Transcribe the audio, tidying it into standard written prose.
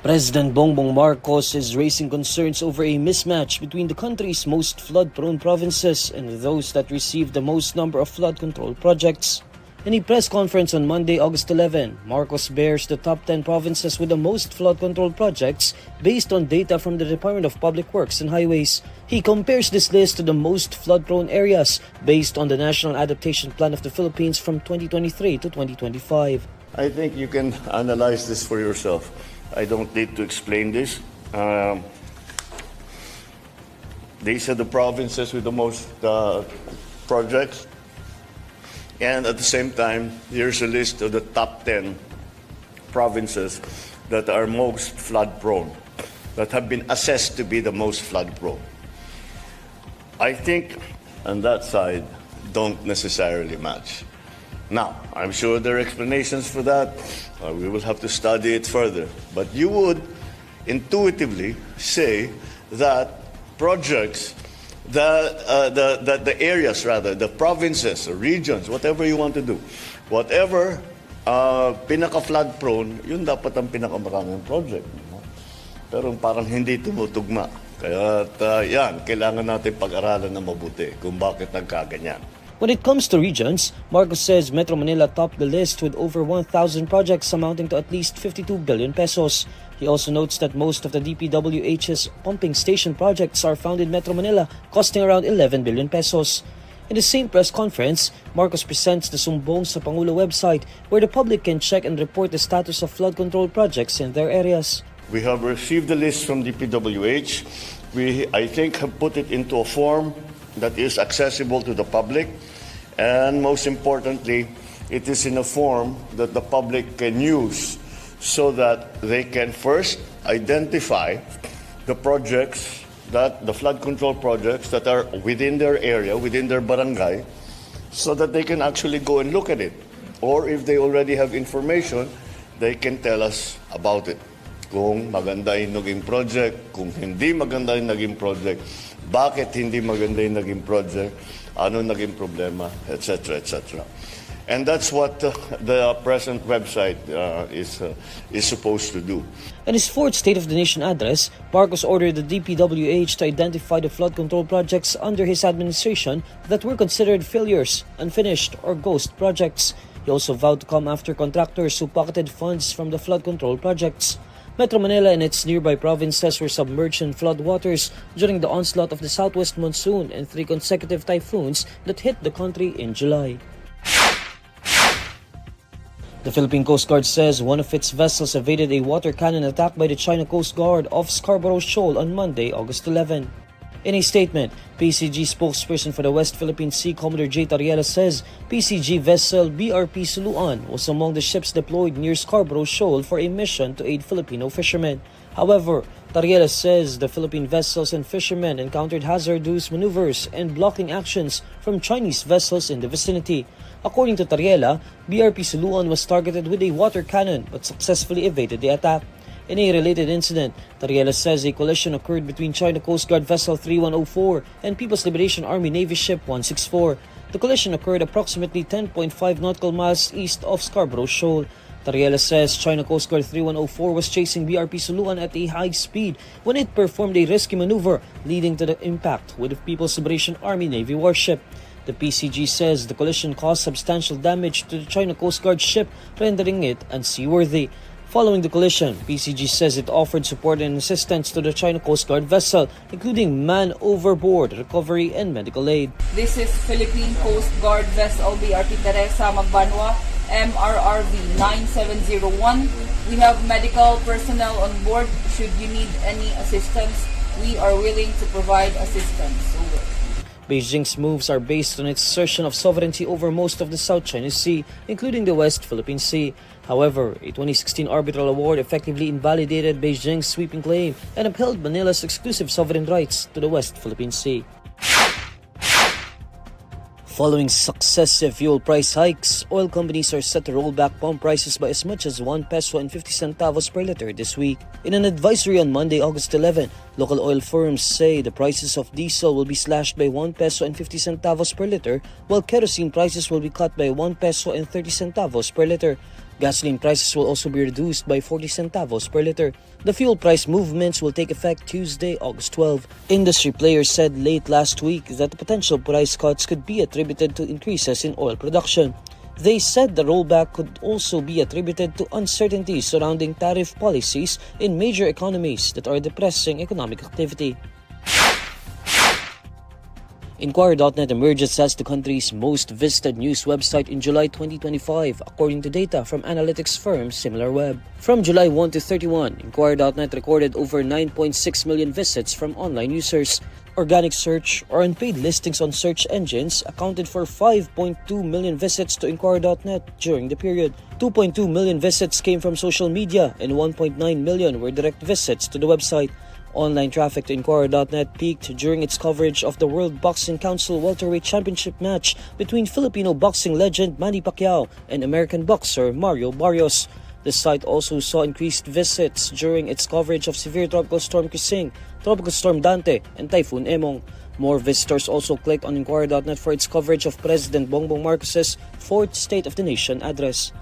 President Bongbong Marcos is raising concerns over a mismatch between the country's most flood-prone provinces and those that receive the most number of flood control projects. In a press conference on Monday, August 11, Marcos bears the top 10 provinces with the most flood control projects based on data from the Department of Public Works and Highways. He compares this list to the most flood-prone areas based on the National Adaptation Plan of the Philippines from 2023 to 2025. I think you can analyze this for yourself. I don't need to explain this. These are the provinces with the most projects. And at the same time, here's a list of the top 10 provinces that are most flood-prone, that have been assessed to be the most flood-prone. I think on that side don't necessarily match. Now, I'm sure there are explanations for that. We will have to study it further. But you would intuitively say that projects, the areas rather, the provinces, or regions, whatever you want to do, whatever pinaka-flood prone, yun dapat ang pinakamaraming project. Pero parang hindi tumutugma. Kaya yan, kailangan natin pag-aralan na mabuti kung bakit nagkaganyan. When it comes to regions, Marcos says Metro Manila topped the list with over 1,000 projects amounting to at least 52 billion pesos. He also notes that most of the DPWH's pumping station projects are found in Metro Manila, costing around 11 billion pesos. In the same press conference, Marcos presents the Sumbong sa Pangulo website where the public can check and report the status of flood control projects in their areas. We have received the list from DPWH. We, I think, have put it into a form that is accessible to the public. And most importantly, it is in a form that the public can use so that they can first identify the projects, that the flood control projects that are within their area, within their barangay, so that they can actually go and look at it. Or if they already have information, they can tell us about it. Kung maganda yung naging project, kung hindi maganda yung naging project, bakit hindi maganda yung naging project, ano naging problema, etc., etc. And that's what the present website is supposed to do. In his fourth State of the Nation address, Marcos ordered the DPWH to identify the flood control projects under his administration that were considered failures, unfinished, or ghost projects. He also vowed to come after contractors who pocketed funds from the flood control projects. Metro Manila and its nearby provinces were submerged in flood waters during the onslaught of the southwest monsoon and 3 consecutive typhoons that hit the country in July. The Philippine Coast Guard says one of its vessels evaded a water cannon attack by the China Coast Guard off Scarborough Shoal on Monday, August 11. In a statement, PCG spokesperson for the West Philippine Sea, Commodore J. Tariela, says PCG vessel BRP Suluan was among the ships deployed near Scarborough Shoal for a mission to aid Filipino fishermen. However, Tariela says the Philippine vessels and fishermen encountered hazardous maneuvers and blocking actions from Chinese vessels in the vicinity. According to Tariela, BRP Suluan was targeted with a water cannon but successfully evaded the attack. In a related incident, Tariela says a collision occurred between China Coast Guard Vessel 3104 and People's Liberation Army Navy Ship 164. The collision occurred approximately 10.5 nautical miles east of Scarborough Shoal. Tariela says China Coast Guard 3104 was chasing BRP Suluan at a high speed when it performed a risky maneuver, leading to the impact with the People's Liberation Army Navy warship. The PCG says the collision caused substantial damage to the China Coast Guard ship, rendering it unseaworthy. Following the collision, PCG says it offered support and assistance to the China Coast Guard vessel, including man overboard recovery and medical aid. This is Philippine Coast Guard vessel BRP Teresa Magbanwa, MRRV 9701. We have medical personnel on board. Should you need any assistance, we are willing to provide assistance. Over. Beijing's moves are based on its assertion of sovereignty over most of the South China Sea, including the West Philippine Sea. However, a 2016 arbitral award effectively invalidated Beijing's sweeping claim and upheld Manila's exclusive sovereign rights to the West Philippine Sea. Following successive fuel price hikes, oil companies are set to roll back pump prices by as much as 1 peso and 50 centavos per liter this week. In an advisory on Monday, August 11, local oil firms say the prices of diesel will be slashed by 1 peso and 50 centavos per liter, while kerosene prices will be cut by 1 peso and 30 centavos per liter. Gasoline prices will also be reduced by 40 centavos per liter. The fuel price movements will take effect Tuesday, August 12. Industry players said late last week that the potential price cuts could be attributed to increases in oil production. They said the rollback could also be attributed to uncertainties surrounding tariff policies in major economies that are depressing economic activity. INQUIRER.net emerges as the country's most visited news website in July 2025, according to data from analytics firm SimilarWeb. From July 1 to 31, INQUIRER.net recorded over 9.6 million visits from online users. Organic search or unpaid listings on search engines accounted for 5.2 million visits to INQUIRER.net during the period. 2.2 million visits came from social media and 1.9 million were direct visits to the website. Online traffic to INQUIRER.net peaked during its coverage of the World Boxing Council welterweight championship match between Filipino boxing legend Manny Pacquiao and American boxer Mario Barrios. The site also saw increased visits during its coverage of severe Tropical Storm Kising, Tropical Storm Dante, and Typhoon Emong. More visitors also clicked on INQUIRER.net for its coverage of President Bongbong Marcos's 4th State of the Nation address.